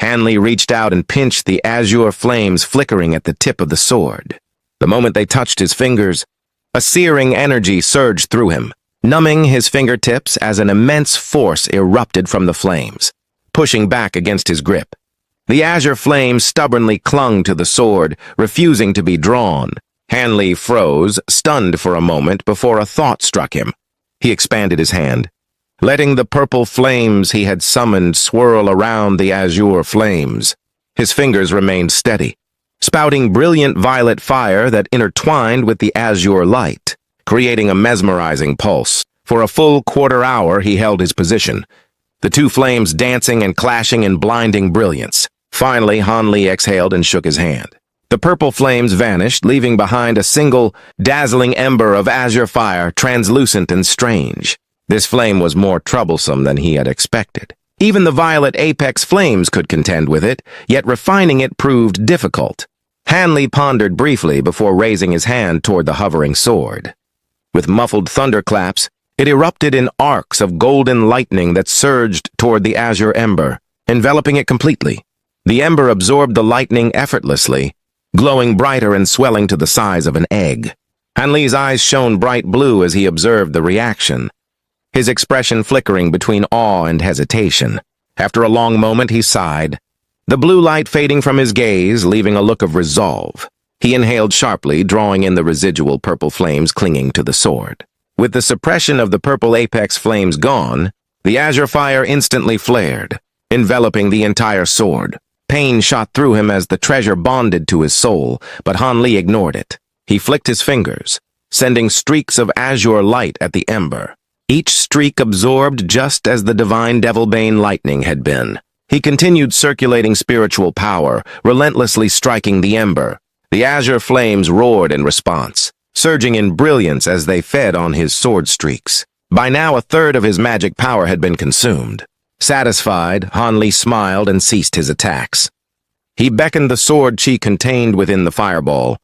Hanley reached out and pinched the azure flames flickering at the tip of the sword. The moment they touched his fingers, a searing energy surged through him, numbing his fingertips as an immense force erupted from the flames, pushing back against his grip. The azure flames stubbornly clung to the sword, refusing to be drawn. Hanley froze, stunned for a moment before a thought struck him. He expanded his hand, letting the purple flames he had summoned swirl around the azure flames. His fingers remained steady, spouting brilliant violet fire that intertwined with the azure light, creating a mesmerizing pulse. For a full quarter-hour he held his position, the two flames dancing and clashing in blinding brilliance. Finally, Hanley exhaled and shook his hand. The purple flames vanished, leaving behind a single, dazzling ember of azure fire, translucent and strange. This flame was more troublesome than he had expected. Even the violet apex flames could contend with it, yet refining it proved difficult. Hanley pondered briefly before raising his hand toward the hovering sword. With muffled thunderclaps, it erupted in arcs of golden lightning that surged toward the azure ember, enveloping it completely. The ember absorbed the lightning effortlessly, glowing brighter and swelling to the size of an egg. Hanley's eyes shone bright blue as he observed the reaction, his expression flickering between awe and hesitation. After a long moment, he sighed, the blue light fading from his gaze, leaving a look of resolve. He inhaled sharply, drawing in the residual purple flames clinging to the sword. With the suppression of the purple apex flames gone, the azure fire instantly flared, enveloping the entire sword. Pain shot through him as the treasure bonded to his soul, but Hanley ignored it. He flicked his fingers, sending streaks of azure light at the ember. Each streak absorbed just as the divine Devilbane lightning had been. He continued circulating spiritual power, relentlessly striking the ember. The azure flames roared in response, surging in brilliance as they fed on his sword streaks. By now, a third of his magic power had been consumed. Satisfied, Hanley smiled and ceased his attacks. He beckoned the sword chi contained within the fireball,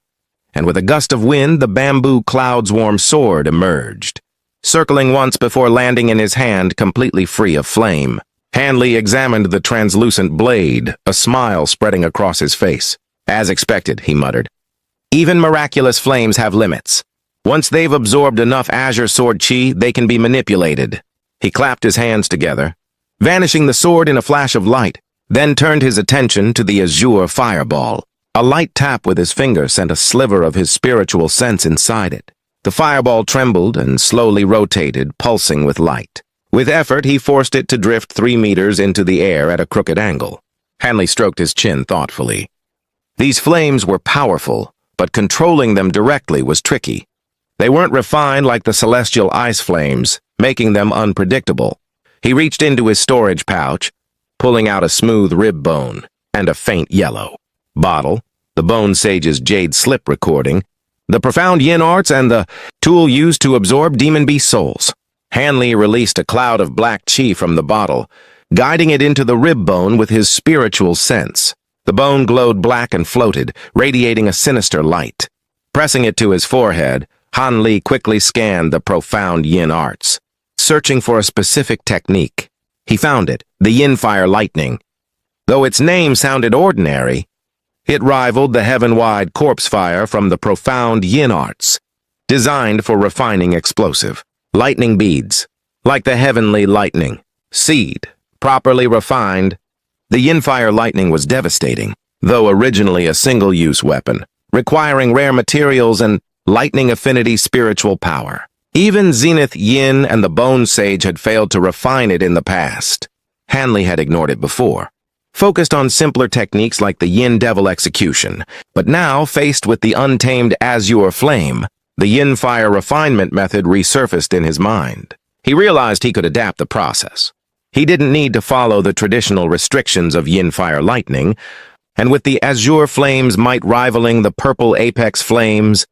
and with a gust of wind, the bamboo cloud's warm sword emerged, circling once before landing in his hand completely free of flame. Hanley examined the translucent blade, a smile spreading across his face. As expected, he muttered. Even miraculous flames have limits. Once they've absorbed enough azure sword chi, they can be manipulated. He clapped his hands together, vanishing the sword in a flash of light, then turned his attention to the azure fireball. A light tap with his finger sent a sliver of his spiritual sense inside it. The fireball trembled and slowly rotated, pulsing with light. With effort, he forced it to drift 3 meters into the air at a crooked angle. Hanley stroked his chin thoughtfully. These flames were powerful, but controlling them directly was tricky. They weren't refined like the celestial ice flames, making them unpredictable. He reached into his storage pouch, pulling out a smooth rib bone and a faint yellow bottle, the Bone Sage's jade slip recording, the profound yin arts, and the tool used to absorb demon beast souls. Hanley released a cloud of black chi from the bottle, guiding it into the rib bone with his spiritual sense. The bone glowed black and floated, radiating a sinister light. Pressing it to his forehead, Hanley quickly scanned the profound yin arts, searching for a specific technique. He found it, the yin fire lightning. Though its name sounded ordinary, it rivaled the heaven-wide corpse fire from the profound yin arts, designed for refining explosive. Lightning beads, like the heavenly lightning. Seed, properly refined. The yin fire lightning was devastating, though originally a single-use weapon, requiring rare materials and lightning affinity spiritual power. Even Zenith Yin and the Bone Sage had failed to refine it in the past. Hanley had ignored it before, focused on simpler techniques like the Yin Devil Execution, but now, faced with the untamed azure flame, the yin fire refinement method resurfaced in his mind. He realized he could adapt the process. He didn't need to follow the traditional restrictions of yin fire lightning, and with the azure flames might rivaling the purple apex flames,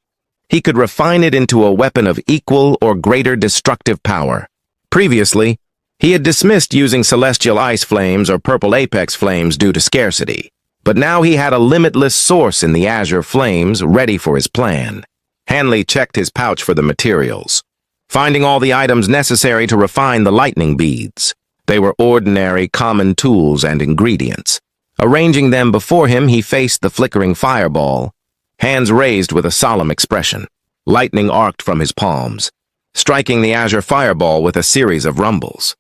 he could refine it into a weapon of equal or greater destructive power. Previously, he had dismissed using celestial ice flames or purple apex flames due to scarcity, but now he had a limitless source in the azure flames ready for his plan. Hanley checked his pouch for the materials, finding all the items necessary to refine the lightning beads. They were ordinary, common tools and ingredients. Arranging them before him, he faced the flickering fireball, hands raised with a solemn expression. Lightning arced from his palms, striking the azure fireball with a series of rumbles.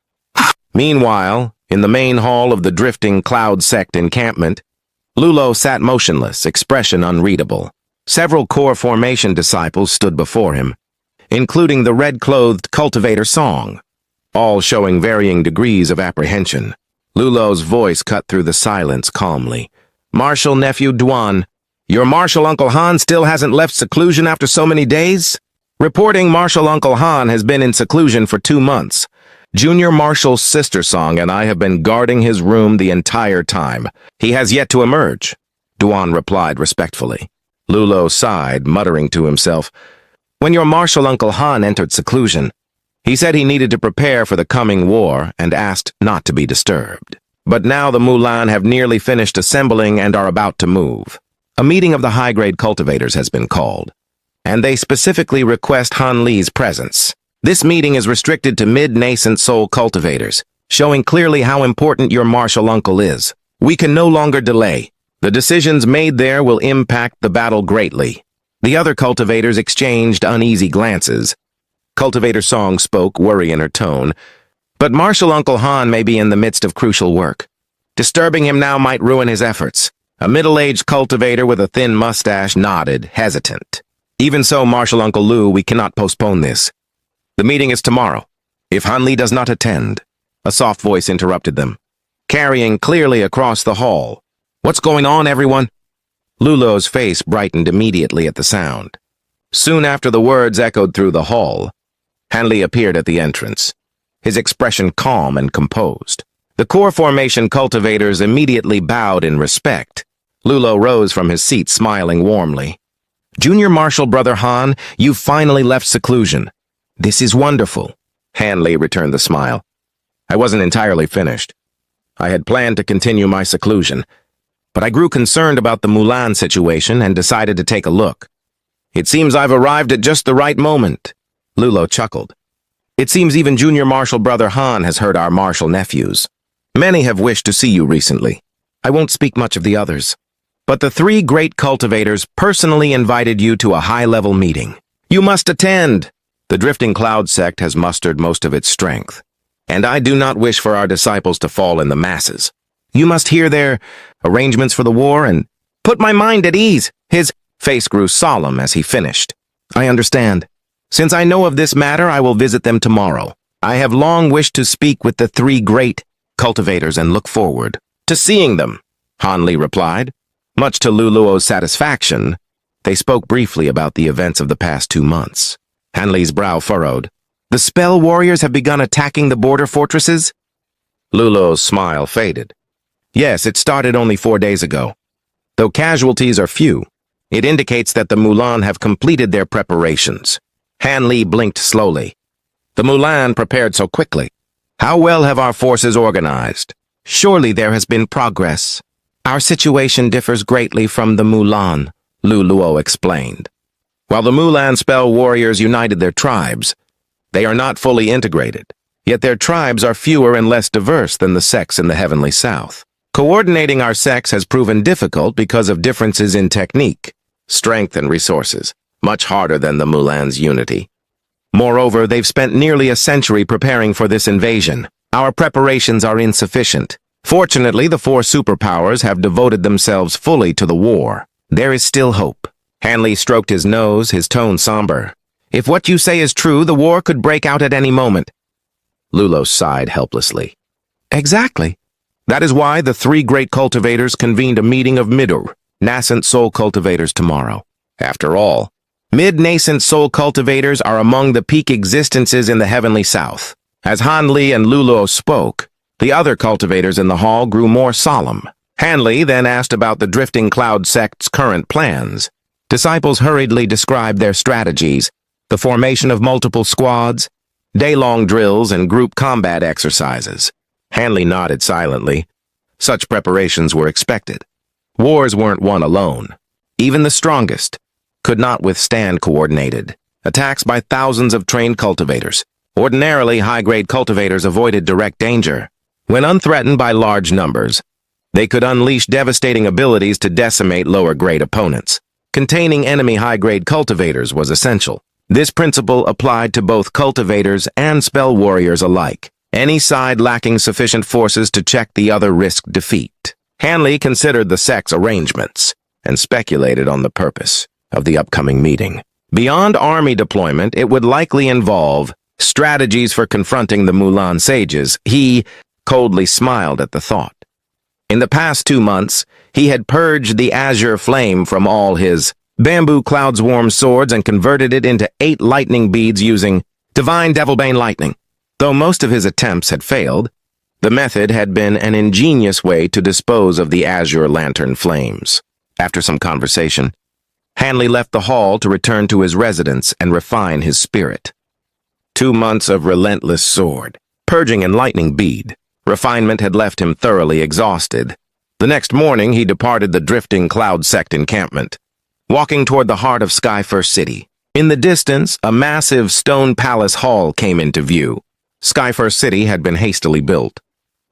Meanwhile, in the main hall of the drifting cloud sect encampment, Lulo sat motionless, expression unreadable. Several core formation disciples stood before him, including the red-clothed cultivator Song, all showing varying degrees of apprehension. Lulo's voice cut through the silence calmly. "Martial Nephew Duan, your martial Uncle Han still hasn't left seclusion after so many days?" Reporting, Martial Uncle Han has been in seclusion for 2 months. Junior Martial's sister Song and I have been guarding his room the entire time. He has yet to emerge, Duan replied respectfully. Lulo sighed, muttering to himself, "When your Martial Uncle Han entered seclusion, he said he needed to prepare for the coming war and asked not to be disturbed. But now the Mulan have nearly finished assembling and are about to move. A meeting of the high-grade cultivators has been called, and they specifically request Han Li's presence. This meeting is restricted to mid-nascent soul cultivators, showing clearly how important your martial uncle is. We can no longer delay. The decisions made there will impact the battle greatly." The other cultivators exchanged uneasy glances. Cultivator Song spoke, worry in her tone, "But Martial Uncle Han may be in the midst of crucial work. Disturbing him now might ruin his efforts." A middle-aged cultivator with a thin mustache nodded, hesitant. "Even so, Martial Uncle Lu, we cannot postpone this. The meeting is tomorrow. If Han Li does not attend," a soft voice interrupted them, carrying clearly across the hall. "What's going on, everyone?" Lulo's face brightened immediately at the sound. Soon after the words echoed through the hall, Han Li appeared at the entrance, his expression calm and composed. The core formation cultivators immediately bowed in respect. Lulo rose from his seat, smiling warmly. "Junior Martial Brother Han, you've finally left seclusion. This is wonderful." Han Li returned the smile. "I wasn't entirely finished. I had planned to continue my seclusion, but I grew concerned about the Mulan situation and decided to take a look. It seems I've arrived at just the right moment." Lulo chuckled. "It seems even Junior Martial Brother Han has heard our martial nephews. Many have wished to see you recently. I won't speak much of the others, but the 3 great cultivators personally invited you to a high-level meeting. You must attend. The drifting cloud sect has mustered most of its strength, and I do not wish for our disciples to fall in the masses. You must hear their arrangements for the war and put my mind at ease." His face grew solemn as he finished. "I understand. Since I know of this matter, I will visit them tomorrow. I have long wished to speak with the 3 great cultivators and look forward to seeing them," Han Li replied. Much to Lulo's satisfaction, they spoke briefly about the events of the past 2 months. Han Li's brow furrowed. "The spell warriors have begun attacking the border fortresses?" Lulo's smile faded. "Yes, it started only 4 days ago. Though casualties are few, it indicates that the Mulan have completed their preparations." Han Li blinked slowly. "The Mulan prepared so quickly. How well have our forces organized?" "Surely there has been progress. Our situation differs greatly from the Mulan," Luo explained. "While the Mulan spell warriors united their tribes, they are not fully integrated. Yet their tribes are fewer and less diverse than the sects in the Heavenly South. Coordinating our sects has proven difficult because of differences in technique, strength, and resources, much harder than the Mulan's unity. Moreover, they've spent nearly a century preparing for this invasion. Our preparations are insufficient. Fortunately, the 4 superpowers have devoted themselves fully to the war. There is still hope." Han Li stroked his nose, his tone somber. "If what you say is true, the war could break out at any moment." Lulo sighed helplessly. "Exactly. That is why the 3 great cultivators convened a meeting of nascent soul cultivators tomorrow. After all, mid-nascent soul cultivators are among the peak existences in the Heavenly South." As Han Li and Lulo spoke, the other cultivators in the hall grew more solemn. Han Li then asked about the Drifting Cloud sect's current plans. Disciples hurriedly described their strategies, the formation of multiple squads, day-long drills, and group combat exercises. Han Li nodded silently. Such preparations were expected. Wars weren't won alone. Even the strongest could not withstand coordinated attacks by thousands of trained cultivators. Ordinarily, high-grade cultivators avoided direct danger. When unthreatened by large numbers, They could unleash devastating abilities to decimate lower-grade opponents. Containing enemy high-grade cultivators was essential. This principle applied to both cultivators and spell warriors alike. Any side lacking sufficient forces to check the other risked defeat. Hanley considered the sect's arrangements and speculated on the purpose of the upcoming meeting. Beyond army deployment, it would likely involve strategies for confronting the Mulan sages. He coldly smiled at the thought. In the past 2 months, he had purged the azure flame from all his bamboo cloudswarm swords and converted it into 8 lightning beads using divine devilbane lightning. Though most of his attempts had failed, the method had been an ingenious way to dispose of the azure lantern flames. After some conversation, Hanley left the hall to return to his residence and refine his spirit. 2 months of relentless sword, purging and lightning bead. Refinement had left him thoroughly exhausted. The next morning, he departed the drifting cloud sect encampment, walking toward the heart of Skyfirst City. In the distance, a massive stone palace hall came into view. Skyfirst City had been hastily built,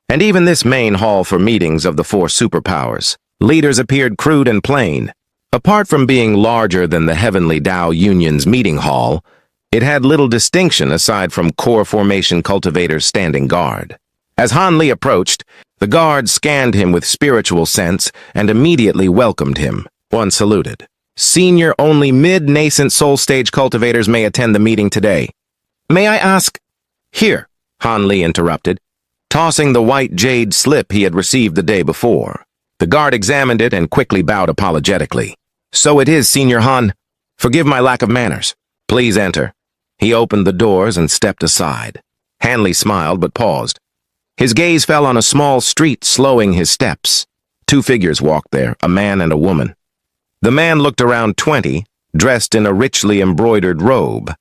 and even this main hall for meetings of the 4 superpowers. Leaders appeared crude and plain. Apart from being larger than the Heavenly Tao Union's meeting hall, it had little distinction aside from core formation cultivators standing guard. As Han Li approached, the guard scanned him with spiritual sense and immediately welcomed him. One saluted. Senior only mid-nascent soul stage cultivators may attend the meeting today. May I ask? Here, Han Li interrupted, tossing the white jade slip he had received the day before. The guard examined it and quickly bowed apologetically. So it is, Senior Han. Forgive my lack of manners. Please enter. He opened the doors and stepped aside. Hanley smiled but paused. His gaze fell on a small street, slowing his steps. 2 figures walked there, a man and a woman. The man looked around 20, dressed in a richly embroidered robe.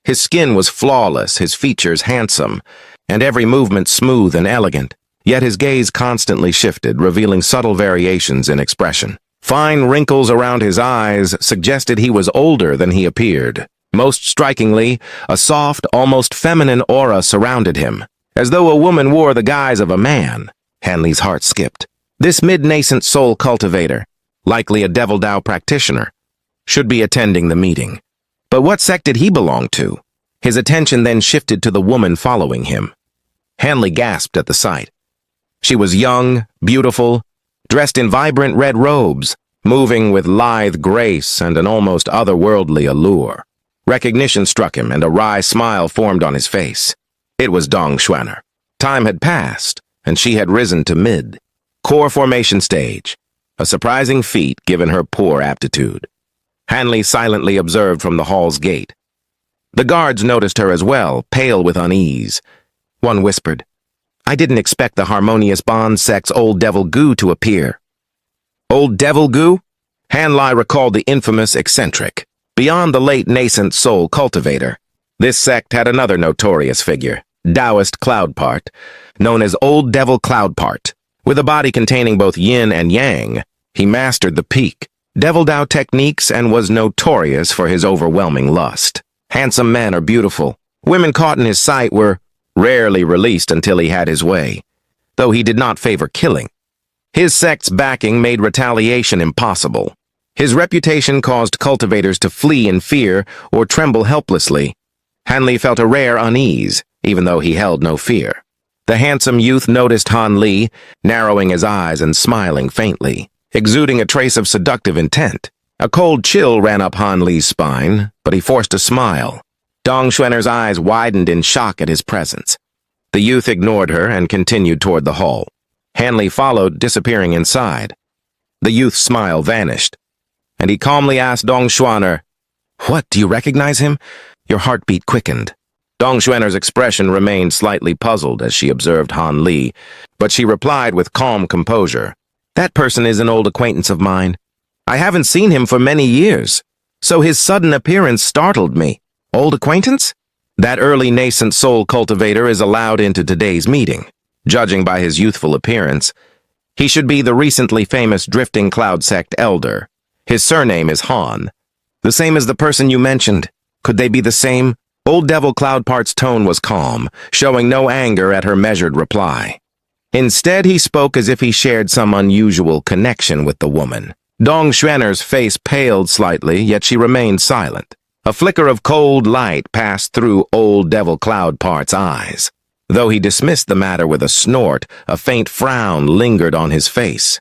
His skin was flawless, his features handsome, and every movement smooth and elegant. Yet his gaze constantly shifted, revealing subtle variations in expression. Fine wrinkles around his eyes suggested he was older than he appeared. Most strikingly, a soft, almost feminine aura surrounded him. As though a woman wore the guise of a man, Hanley's heart skipped. This mid-nascent soul cultivator, likely a Devil Tao practitioner, should be attending the meeting. But what sect did he belong to? His attention then shifted to the woman following him. Hanley gasped at the sight. She was young, beautiful, dressed in vibrant red robes, moving with lithe grace and an almost otherworldly allure. Recognition struck him, and a wry smile formed on his face. It was Donghua. Time had passed, and she had risen to mid. Core formation stage, a surprising feat given her poor aptitude. Hanley silently observed from the hall's gate. The guards noticed her as well, pale with unease. One whispered, I didn't expect the Harmonious Bond sect's Old Devil Goo to appear. Old Devil Goo? Hanley recalled the infamous eccentric. Beyond the late nascent soul cultivator, this sect had another notorious figure, Taoist Cloudpart, known as Old Devil Cloudpart. With a body containing both yin and yang, he mastered the peak Devil Tao techniques and was notorious for his overwhelming lust. Handsome men are beautiful. Women caught in his sight were rarely released until he had his way, though he did not favor killing. His sect's backing made retaliation impossible. His reputation caused cultivators to flee in fear or tremble helplessly. Hanley felt a rare unease, even though he held no fear. The handsome youth noticed Han Li, narrowing his eyes and smiling faintly, exuding a trace of seductive intent. A cold chill ran up Han Li's spine, but he forced a smile. Dongxuaner's eyes widened in shock at his presence. The youth ignored her and continued toward the hall. Hanley followed, disappearing inside. The youth's smile vanished, and he calmly asked Donghua, What, do you recognize him? Your heartbeat quickened. Dongxuaner's expression remained slightly puzzled as she observed Han Li, but she replied with calm composure, That person is an old acquaintance of mine. I haven't seen him for many years, so his sudden appearance startled me. Old acquaintance? That early nascent soul cultivator is allowed into today's meeting. Judging by his youthful appearance, he should be the recently famous Drifting Cloud Sect elder. His surname is Han. The same as the person you mentioned. Could they be the same? Old Devil Cloudpart's tone was calm, showing no anger at her measured reply. Instead, he spoke as if he shared some unusual connection with the woman. Dongxuaner's face paled slightly, yet she remained silent. A flicker of cold light passed through old Devil Cloudpart's eyes. Though he dismissed the matter with a snort, a faint frown lingered on his face.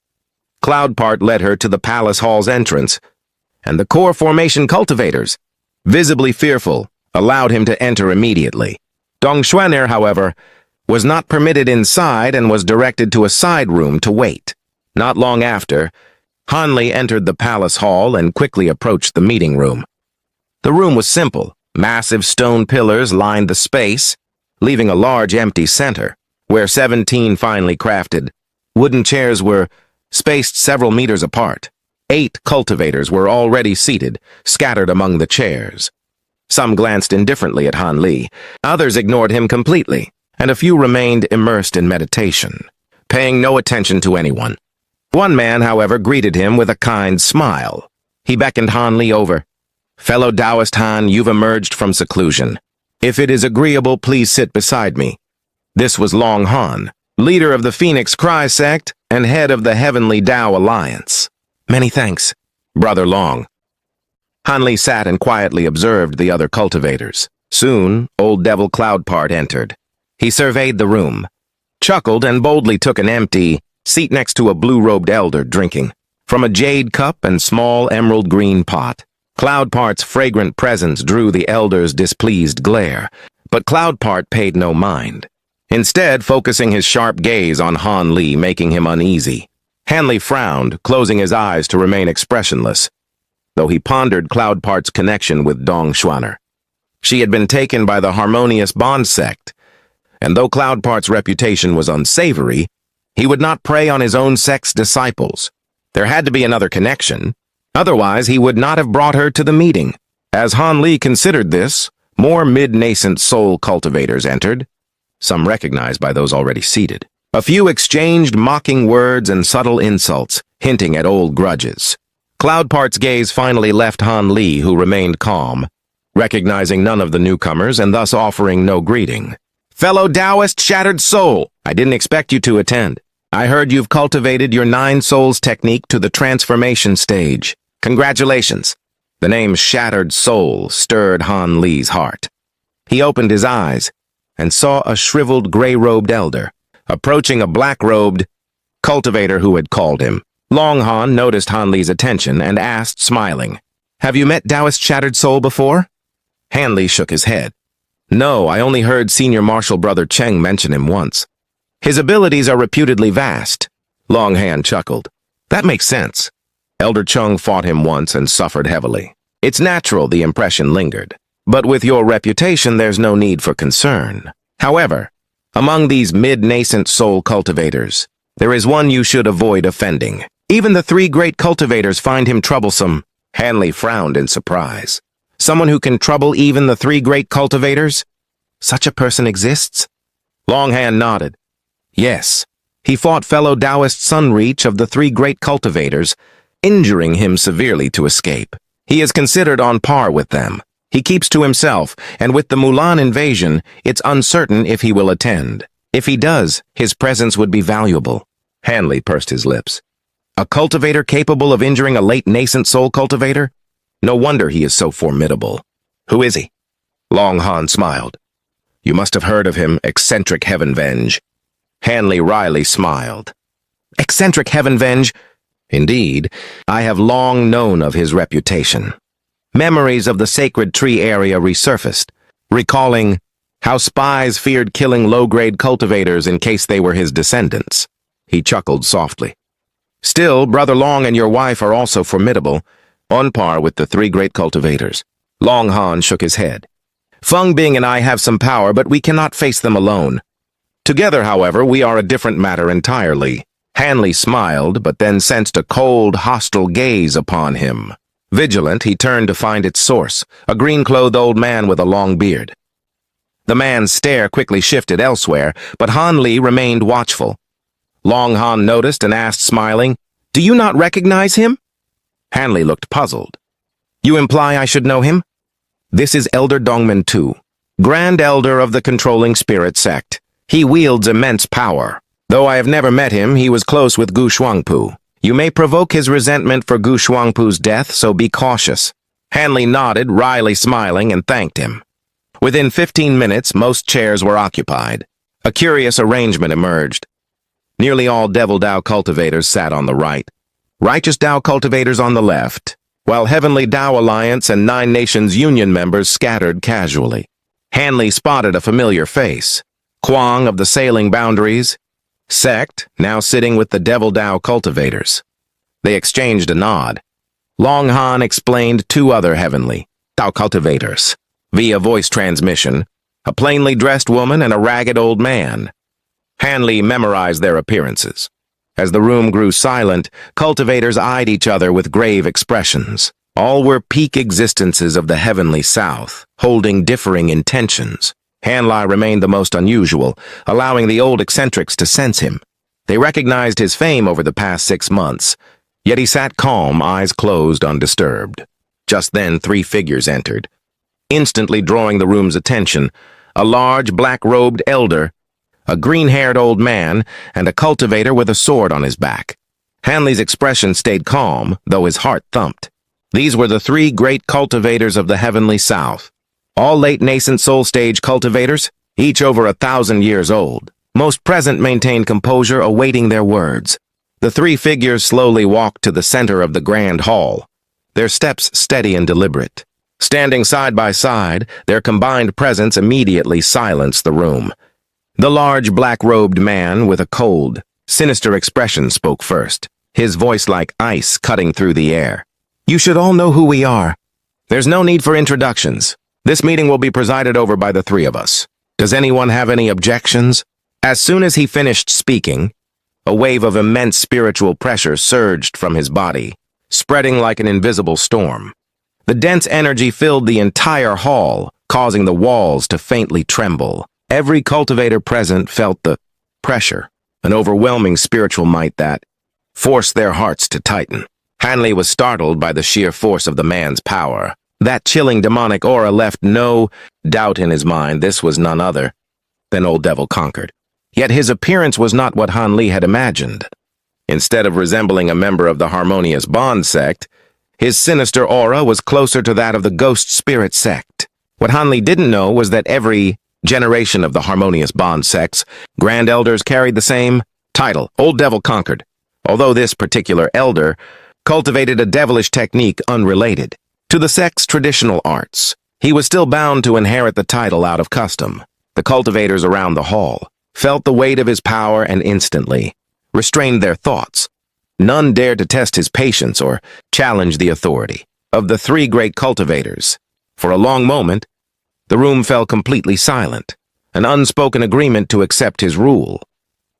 Cloudpart led her to the palace hall's entrance, and the core formation cultivators, visibly fearful, allowed him to enter immediately. Dongxuaner, however, was not permitted inside and was directed to a side room to wait. Not long after, Hanli entered the palace hall and quickly approached the meeting room. The room was simple. Massive stone pillars lined the space, leaving a large empty center, where 17 finely crafted wooden chairs were spaced several meters apart. 8 cultivators were already seated, scattered among the chairs. Some glanced indifferently at Han Li, others ignored him completely, and a few remained immersed in meditation, paying no attention to anyone. One man, however, greeted him with a kind smile. He beckoned Han Li over. "Fellow Taoist Han, you've emerged from seclusion. If it is agreeable, please sit beside me." This was Long Han, leader of the Phoenix Cry sect and head of the Heavenly Tao Alliance. "Many thanks, Brother Long." Han Li sat and quietly observed the other cultivators. Soon, old Devil Cloudpart entered. He surveyed the room, chuckled, and boldly took an empty seat next to a blue-robed elder drinking from a jade cup and small emerald-green pot. Cloudpart's fragrant presence drew the elder's displeased glare, but Cloudpart paid no mind, instead focusing his sharp gaze on Han Li, making him uneasy. Han Li frowned, closing his eyes to remain expressionless, though he pondered Cloudpart's connection with Dongxuaner. She had been taken by the Harmonious Bond sect, and though Cloudpart's reputation was unsavory, he would not prey on his own sect's disciples. There had to be another connection. Otherwise, he would not have brought her to the meeting. As Han Li considered this, more mid-nascent soul cultivators entered, some recognized by those already seated. A few exchanged mocking words and subtle insults, hinting at old grudges. Cloudpart's gaze finally left Han Li, who remained calm, recognizing none of the newcomers and thus offering no greeting. "Fellow Taoist Shattered Soul, I didn't expect you to attend. I heard you've cultivated your 9 souls technique to the transformation stage. Congratulations." The name Shattered Soul stirred Han Li's heart. He opened his eyes and saw a shriveled gray-robed elder approaching a black-robed cultivator who had called him. Long Han noticed Han Li's attention and asked, smiling, "Have you met Taoist Shattered Soul before?" Han Li shook his head. "No, I only heard Senior Marshal Brother Cheng mention him once. His abilities are reputedly vast." Long Han chuckled. "That makes sense. Elder Chung fought him once and suffered heavily. It's natural the impression lingered. But with your reputation, there's no need for concern. However, among these mid-nascent soul cultivators, there is one you should avoid offending. Even the 3 great cultivators find him troublesome." Han Li frowned in surprise. "Someone who can trouble even the 3 great cultivators? Such a person exists?" Long Han nodded. "Yes. He fought fellow Taoist Sunreach of the 3 great cultivators, injuring him severely to escape. He is considered on par with them. He keeps to himself, and with the Mulan invasion, it's uncertain if he will attend. If he does, his presence would be valuable." Han Li pursed his lips. "A cultivator capable of injuring a late nascent soul cultivator? No wonder he is so formidable. Who is he?" Long Han smiled. "You must have heard of him, Eccentric Heavenvenge." Han Li wryly smiled. "Eccentric Heavenvenge? Indeed, I have long known of his reputation." Memories of the Sacred Tree area resurfaced, recalling how spies feared killing low-grade cultivators in case they were his descendants. He chuckled softly. "Still, Brother Long and your wife are also formidable, on par with the 3 great cultivators." Long Han shook his head. "Feng Bing and I have some power, but we cannot face them alone. Together, however, we are a different matter entirely." Han Li smiled, but then sensed a cold, hostile gaze upon him. Vigilant, he turned to find its source, a green-clothed old man with a long beard. The man's stare quickly shifted elsewhere, but Han Li remained watchful. Long Han noticed and asked, smiling, "Do you not recognize him?" Han Li looked puzzled. "You imply I should know him?" "This is Elder Dongmen Tu, Grand Elder of the Controlling Spirit Sect. He wields immense power." Though I have never met him, he was close with Gu Shuangpu. You may provoke his resentment for Gu Shuangpu's death, so be cautious. Hanley nodded, wryly smiling, and thanked him. Within 15 minutes, most chairs were occupied. A curious arrangement emerged. Nearly all Devil Dao cultivators sat on the right, Righteous Dao cultivators on the left, while Heavenly Dao Alliance and Nine Nations Union members scattered casually. Hanley spotted a familiar face. Kwang of the Sailing Boundaries, Sect, now sitting with the Devil Dao cultivators. They exchanged a nod. Long Han explained two other Heavenly Dao cultivators, via voice transmission, a plainly dressed woman and a ragged old man. Hanley memorized their appearances. As the room grew silent, cultivators eyed each other with grave expressions. All were peak existences of the Heavenly South, holding differing intentions. Hanley remained the most unusual, allowing the old eccentrics to sense him. They recognized his fame over the past 6 months, yet he sat calm, eyes closed, undisturbed. Just then, 3 figures entered, instantly drawing the room's attention. A large, black-robed elder, a green-haired old man, and a cultivator with a sword on his back. Hanley's expression stayed calm, though his heart thumped. These were the 3 great cultivators of the Heavenly South. All late nascent soul stage cultivators, each over 1,000 years old. Most present maintained composure, awaiting their words. The 3 figures slowly walked to the center of the grand hall, their steps steady and deliberate. Standing side by side, their combined presence immediately silenced the room. The large black-robed man with a cold, sinister expression spoke first, his voice like ice cutting through the air. "You should all know who we are. There's no need for introductions. This meeting will be presided over by the 3 of us. Does anyone have any objections?" As soon as he finished speaking, a wave of immense spiritual pressure surged from his body, spreading like an invisible storm. The dense energy filled the entire hall, causing the walls to faintly tremble. Every cultivator present felt the pressure, an overwhelming spiritual might that forced their hearts to tighten. Hanley was startled by the sheer force of the man's power. That chilling demonic aura left no doubt in his mind this was none other than Old Devil Conquered. Yet his appearance was not what Hanley had imagined. Instead of resembling a member of the Harmonious Bond sect, his sinister aura was closer to that of the Ghost Spirit sect. What Hanley didn't know was that every generation of the Harmonious Bond sects, Grand Elders carried the same title, Old Devil Conquered, although this particular elder cultivated a devilish technique unrelated to the sect's traditional arts. He was still bound to inherit the title out of custom. The cultivators around the hall felt the weight of his power and instantly restrained their thoughts. None dared to test his patience or challenge the authority of the 3 great cultivators. For a long moment, the room fell completely silent, an unspoken agreement to accept his rule.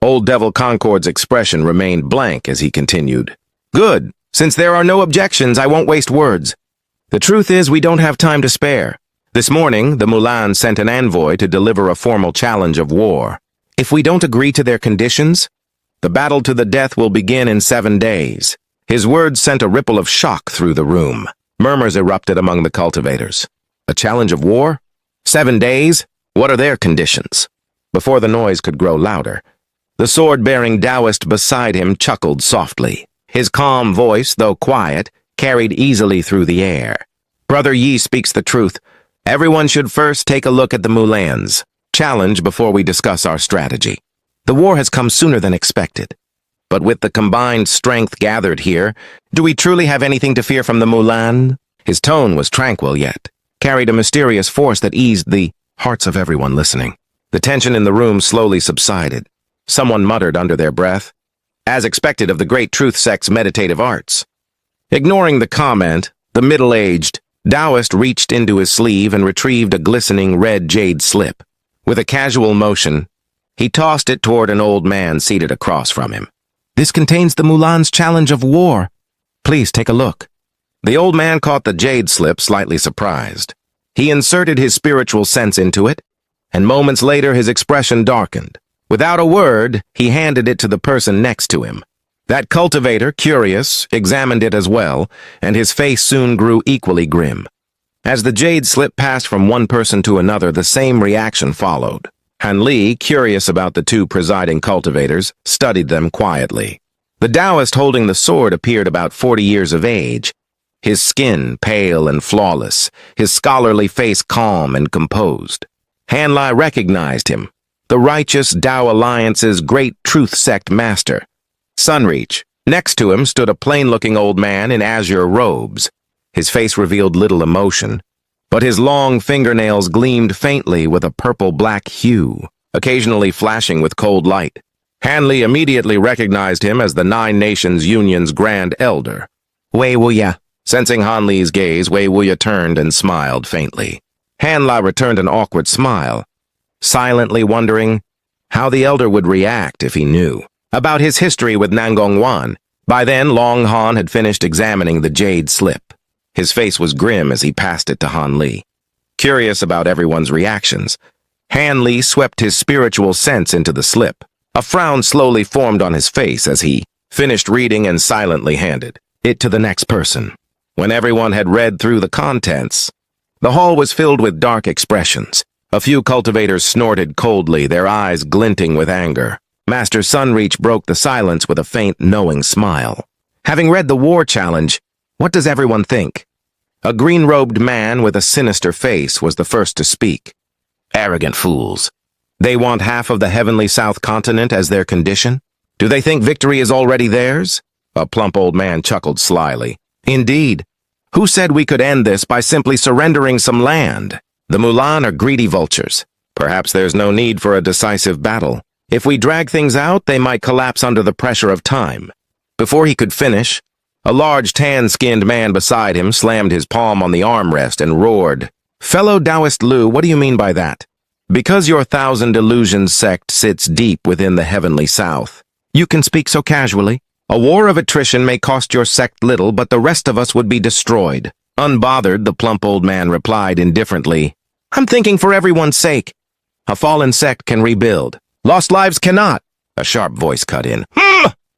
Old Devil Concord's expression remained blank as he continued. "Good. Since there are no objections, I won't waste words. The truth is we don't have time to spare. This morning, the Mulan sent an envoy to deliver a formal challenge of war. If we don't agree to their conditions, the battle to the death will begin in 7 days. His words sent a ripple of shock through the room. Murmurs erupted among the cultivators. A challenge of war? 7 days? What are their conditions? Before the noise could grow louder, the sword-bearing Taoist beside him chuckled softly. His calm voice, though quiet, carried easily through the air. Brother Yi speaks the truth. Everyone should first take a look at the Mulan's challenge before we discuss our strategy. The war has come sooner than expected. But with the combined strength gathered here, do we truly have anything to fear from the Mulan? His tone was tranquil yet carried a mysterious force that eased the hearts of everyone listening. The tension in the room slowly subsided. Someone muttered under their breath, as expected of the Great Truth Sect's meditative arts. Ignoring the comment, the middle-aged Taoist reached into his sleeve and retrieved a glistening red jade slip. With a casual motion, he tossed it toward an old man seated across from him. "This contains the Mulan's challenge of war. Please take a look." The old man caught the jade slip, slightly surprised. He inserted his spiritual sense into it, and moments later his expression darkened. Without a word, he handed it to the person next to him. That cultivator, curious, examined it as well, and his face soon grew equally grim. As the jade slip passed from one person to another, the same reaction followed. Han Li, curious about the two presiding cultivators, studied them quietly. The Taoist holding the sword appeared about 40 years of age, his skin pale and flawless, his scholarly face calm and composed. Han Li recognized him, the righteous Tao Alliance's great truth sect master, Sunreach. Next to him stood a plain-looking old man in azure robes. His face revealed little emotion, but his long fingernails gleamed faintly with a purple-black hue, occasionally flashing with cold light. Han Li immediately recognized him as the Nine Nations Union's Grand Elder. Wei Wuya. Sensing Han Li's gaze, Wei Wuya turned and smiled faintly. Han Li returned an awkward smile, silently wondering how the Elder would react if he knew about his history with Nangongwan. By then, Long Han had finished examining the jade slip. His face was grim as he passed it to Han Li. Curious about everyone's reactions, Han Li swept his spiritual sense into the slip. A frown slowly formed on his face as he finished reading and silently handed it to the next person. When everyone had read through the contents, the hall was filled with dark expressions. A few cultivators snorted coldly, their eyes glinting with anger. Master Sunreach broke the silence with a faint, knowing smile. Having read the war challenge, what does everyone think? A green-robed man with a sinister face was the first to speak. Arrogant fools. They want half of the heavenly South continent as their condition? Do they think victory is already theirs? A plump old man chuckled slyly. Indeed. Who said we could end this by simply surrendering some land? The Mulan are greedy vultures. Perhaps there's no need for a decisive battle. If we drag things out, they might collapse under the pressure of time. Before he could finish, a large tan-skinned man beside him slammed his palm on the armrest and roared, "Fellow Taoist Lu, what do you mean by that? Because your Thousand Illusions sect sits deep within the heavenly South, you can speak so casually. A war of attrition may cost your sect little, but the rest of us would be destroyed." Unbothered, the plump old man replied indifferently, "I'm thinking for everyone's sake. A fallen sect can rebuild. Lost lives cannot." A sharp voice cut in.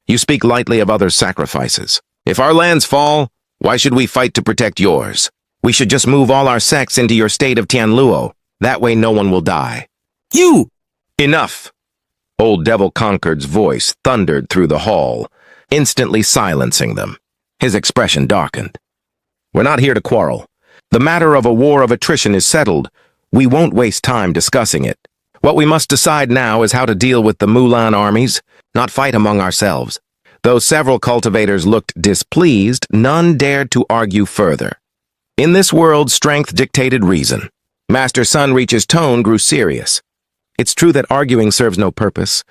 You speak lightly of others' sacrifices. If our lands fall, why should we fight to protect yours? We should just move all our sects into your state of Tianluo. That way no one will die. You! Enough! Old Devil Concord's voice thundered through the hall, instantly silencing them. His expression darkened. We're not here to quarrel. The matter of a war of attrition is settled. We won't waste time discussing it. What we must decide now is how to deal with the Mulan armies, not fight among ourselves. Though several cultivators looked displeased, none dared to argue further. In this world, strength dictated reason. Master Sunreach's tone grew serious. It's true that arguing serves no purpose.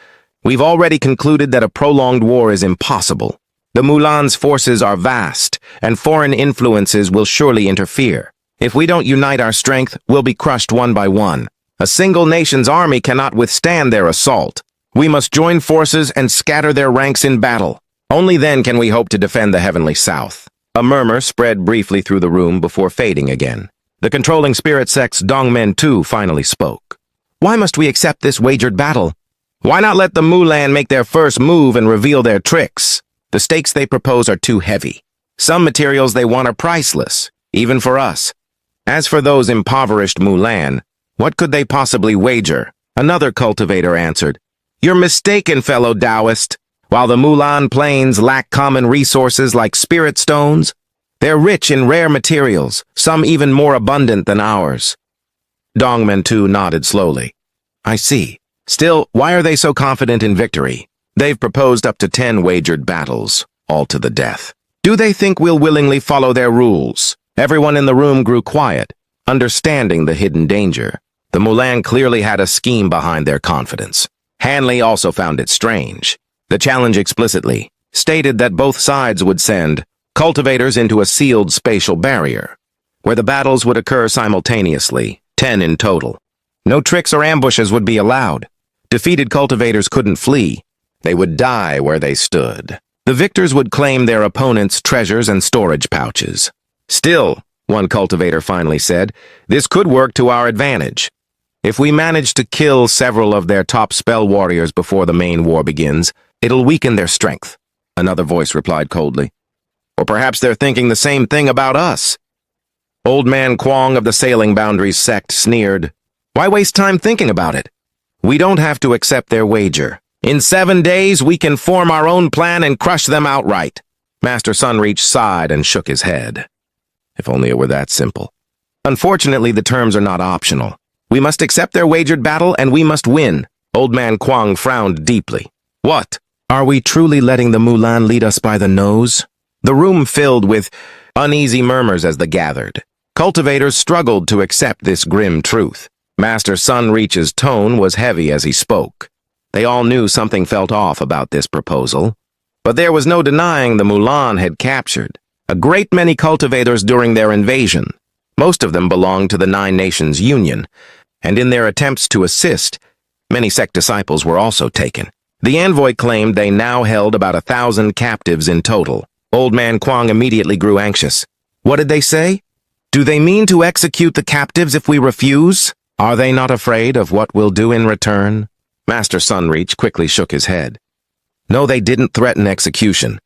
We've already concluded that a prolonged war is impossible. The Mulan's forces are vast, and foreign influences will surely interfere. If we don't unite our strength, we'll be crushed one by one. A single nation's army cannot withstand their assault. We must join forces and scatter their ranks in battle. Only then can we hope to defend the heavenly South. A murmur spread briefly through the room before fading again. The controlling spirit sect's Dongmen Tu finally spoke. Why must we accept this wagered battle? Why not let the Mulan make their first move and reveal their tricks? The stakes they propose are too heavy. Some materials they want are priceless, even for us. As for those impoverished Mulan, what could they possibly wager? Another cultivator answered, You're mistaken, fellow Taoist. While the Mulan plains lack common resources like spirit stones, they're rich in rare materials, some even more abundant than ours. Dongmen Tu nodded slowly. I see. Still, why are they so confident in victory? They've proposed up to 10 wagered battles, all to the death. Do they think we'll willingly follow their rules? Everyone in the room grew quiet, understanding the hidden danger. The Mulan clearly had a scheme behind their confidence. Han Li also found it strange. The challenge explicitly stated that both sides would send cultivators into a sealed spatial barrier, where the battles would occur simultaneously, 10 in total. No tricks or ambushes would be allowed. Defeated cultivators couldn't flee. They would die where they stood. The victors would claim their opponents' treasures and storage pouches. Still, one cultivator finally said, this could work to our advantage. If we manage to kill several of their top spell warriors before the main war begins, it'll weaken their strength. Another voice replied coldly. Or perhaps they're thinking the same thing about us. Old Man Kwong of the Sailing Boundaries sect sneered. Why waste time thinking about it? We don't have to accept their wager. In 7 days, we can form our own plan and crush them outright. Master Sunreach sighed and shook his head. If only it were that simple. Unfortunately, the terms are not optional. We must accept their wagered battle and we must win. Old Man Kwang frowned deeply. What? Are we truly letting the Mulan lead us by the nose? The room filled with uneasy murmurs as they gathered. Cultivators struggled to accept this grim truth. Master Sunreach's tone was heavy as he spoke. They all knew something felt off about this proposal. But there was no denying the Mulan had captured a great many cultivators during their invasion. Most of them belonged to the Nine Nations Union, and in their attempts to assist, many sect disciples were also taken. The envoy claimed they now held about 1,000 captives in total. Old Man Kwang immediately grew anxious. What did they say? Do they mean to execute the captives if we refuse? Are they not afraid of what we'll do in return? Master Sunreach quickly shook his head. No, they didn't threaten execution,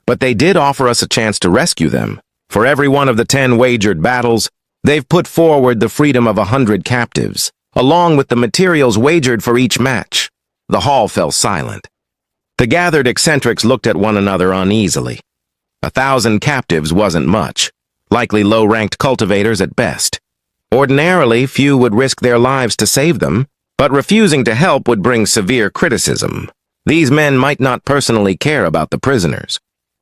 but they did offer us a chance to rescue them. For every one of the 10 wagered battles, they've put forward the freedom of 100 captives, along with the materials wagered for each match. The hall fell silent. The gathered eccentrics looked at one another uneasily. 1,000 captives wasn't much, likely low-ranked cultivators at best. Ordinarily, few would risk their lives to save them, but refusing to help would bring severe criticism. These men might not personally care about the prisoners,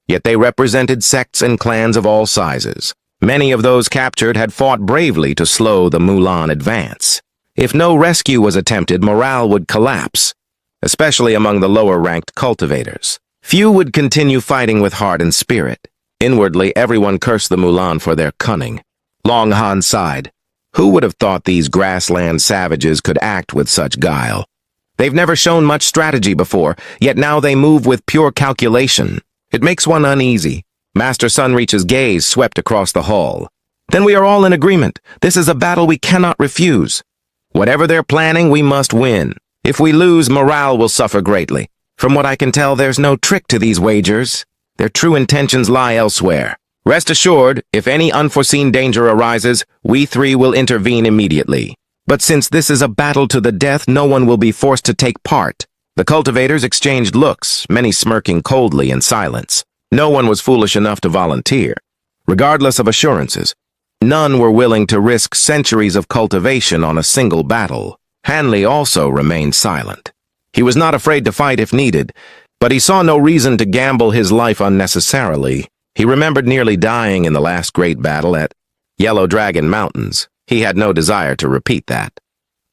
yet they represented sects and clans of all sizes. Many of those captured had fought bravely to slow the Mulan advance. If no rescue was attempted, morale would collapse, especially among the lower-ranked cultivators. Few would continue fighting with heart and spirit. Inwardly, everyone cursed the Mulan for their cunning. Long Han sighed. Who would have thought these grassland savages could act with such guile? They've never shown much strategy before, yet now they move with pure calculation. It makes one uneasy. Master Sunreach's gaze swept across the hall. Then we are all in agreement. This is a battle we cannot refuse. Whatever they're planning, we must win. If we lose, morale will suffer greatly. From what I can tell, there's no trick to these wagers. Their true intentions lie elsewhere. Rest assured, if any unforeseen danger arises, we 3 will intervene immediately. But since this is a battle to the death, no one will be forced to take part. The cultivators exchanged looks, many smirking coldly in silence. No one was foolish enough to volunteer. Regardless of assurances, none were willing to risk centuries of cultivation on a single battle. Hanley also remained silent. He was not afraid to fight if needed, but he saw no reason to gamble his life unnecessarily. He remembered nearly dying in the last great battle at Yellow Dragon Mountains. He had no desire to repeat that.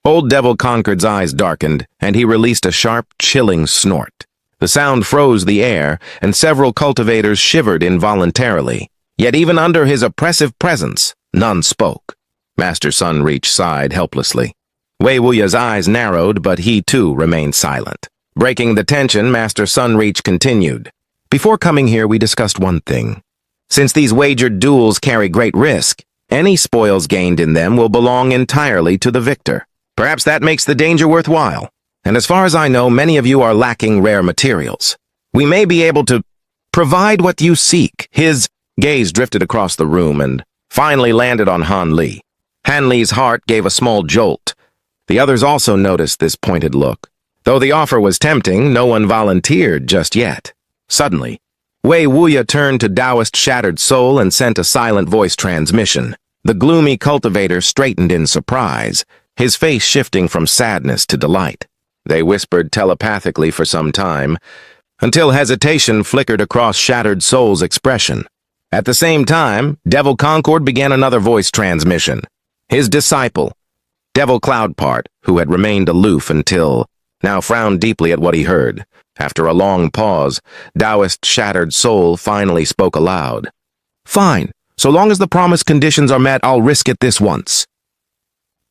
Old Devil Concord's eyes darkened, and he released a sharp, chilling snort. The sound froze the air, and several cultivators shivered involuntarily. Yet even under his oppressive presence, none spoke. Master Sunreach sighed helplessly. Wei Wuya's eyes narrowed, but he too remained silent. Breaking the tension, Master Sunreach continued. Before coming here, we discussed one thing. Since these wagered duels carry great risk, any spoils gained in them will belong entirely to the victor. Perhaps that makes the danger worthwhile. And as far as I know, many of you are lacking rare materials. We may be able to provide what you seek. His gaze drifted across the room and finally landed on Han Li. Han Li's heart gave a small jolt. The others also noticed this pointed look. Though the offer was tempting, no one volunteered just yet. Suddenly, Wei Wuya turned to Taoist Shattered Soul and sent a silent voice transmission. The gloomy cultivator straightened in surprise, his face shifting from sadness to delight. They whispered telepathically for some time, until hesitation flickered across Shattered Soul's expression. At the same time, Devil Concord began another voice transmission. His disciple, Devil Cloudpart, who had remained aloof until now frowned deeply at what he heard. After a long pause, Taoist Shattered Soul finally spoke aloud. Fine. So long as the promised conditions are met, I'll risk it this once.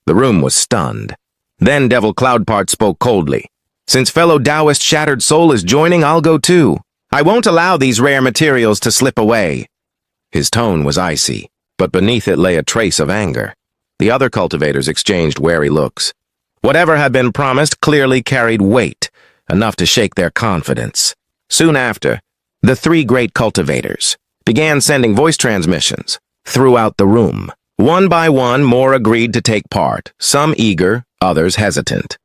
The room was stunned. Then Devil Cloudpart spoke coldly. Since fellow Taoist Shattered Soul is joining, I'll go too. I won't allow these rare materials to slip away. His tone was icy, but beneath it lay a trace of anger. The other cultivators exchanged wary looks. Whatever had been promised clearly carried weight, enough to shake their confidence. Soon after, the 3 great cultivators began sending voice transmissions throughout the room. One by one, more agreed to take part, some eager, others hesitant.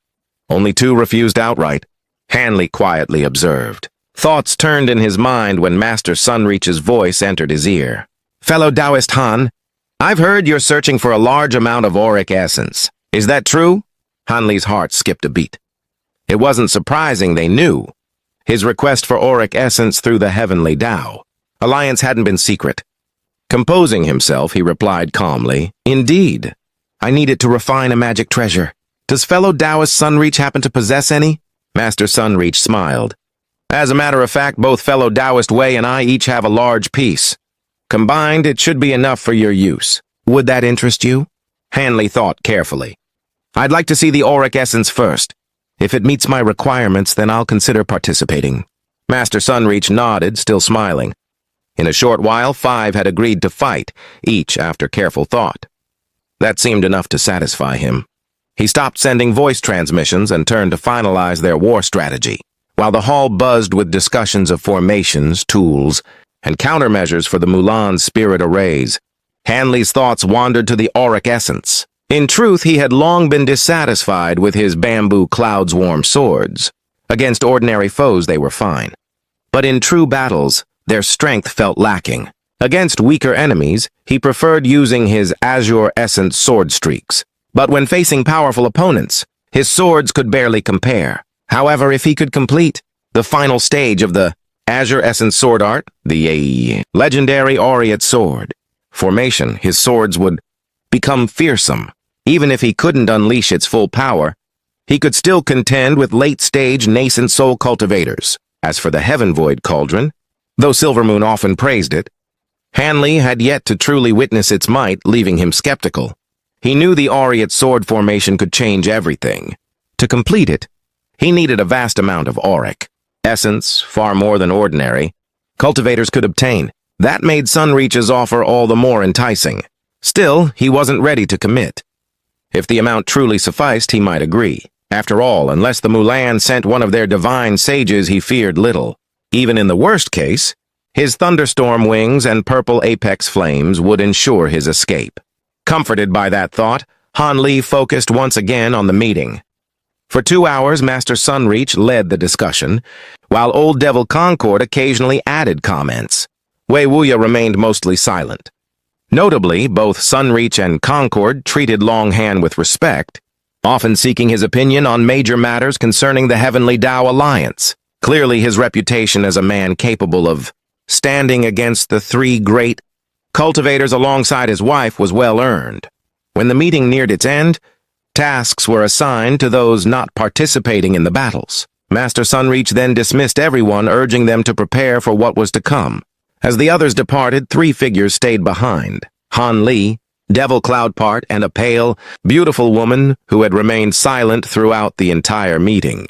Only 2 refused outright, Hanley quietly observed. Thoughts turned in his mind when Master Sunreach's voice entered his ear. Fellow Taoist Han, I've heard you're searching for a large amount of auric essence. Is that true? Hanley's heart skipped a beat. It wasn't surprising they knew. His request for auric essence through the heavenly Tao. Alliance hadn't been secret. Composing himself, he replied calmly, Indeed. I need it to refine a magic treasure. Does fellow Taoist Sunreach happen to possess any? Master Sunreach smiled. As a matter of fact, both fellow Taoist Wei and I each have a large piece. Combined, it should be enough for your use. Would that interest you? Hanley thought carefully. I'd like to see the auric essence first. If it meets my requirements, then I'll consider participating. Master Sunreach nodded, still smiling. In a short while, 5 had agreed to fight, each after careful thought. That seemed enough to satisfy him. He stopped sending voice transmissions and turned to finalize their war strategy, while the hall buzzed with discussions of formations, tools, and countermeasures for the Mulan's spirit arrays. Hanley's thoughts wandered to the auric essence. In truth, he had long been dissatisfied with his bamboo clouds-warm swords. Against ordinary foes they were fine. But in true battles, their strength felt lacking. Against weaker enemies, he preferred using his azure essence sword streaks. But when facing powerful opponents, his swords could barely compare. However, if he could complete the final stage of the azure essence sword art, the legendary aureate sword formation, his swords would become fearsome. Even if he couldn't unleash its full power, he could still contend with late-stage nascent soul cultivators. As for the Heaven Void Cauldron, though Silvermoon often praised it, Hanley had yet to truly witness its might, leaving him skeptical. He knew the aureate sword formation could change everything. To complete it, he needed a vast amount of auric essence, far more than ordinary cultivators could obtain. That made Sunreach's offer all the more enticing. Still, he wasn't ready to commit. If the amount truly sufficed, he might agree. After all, unless the Mulan sent one of their divine sages, he feared little. Even in the worst case, his thunderstorm wings and purple apex flames would ensure his escape. Comforted by that thought, Hanley focused once again on the meeting. For 2 hours, Master Sunreach led the discussion, while Old Devil Concord occasionally added comments. Wei Wuya remained mostly silent. Notably, both Sunreach and Concord treated Longhand with respect, often seeking his opinion on major matters concerning the Heavenly Tao Alliance. Clearly, his reputation as a man capable of standing against the 3 great cultivators alongside his wife was well earned. When the meeting neared its end, tasks were assigned to those not participating in the battles. Master Sunreach then dismissed everyone, urging them to prepare for what was to come. As the others departed, 3 figures stayed behind. Han Li, Devil Cloudpart, and a pale, beautiful woman who had remained silent throughout the entire meeting.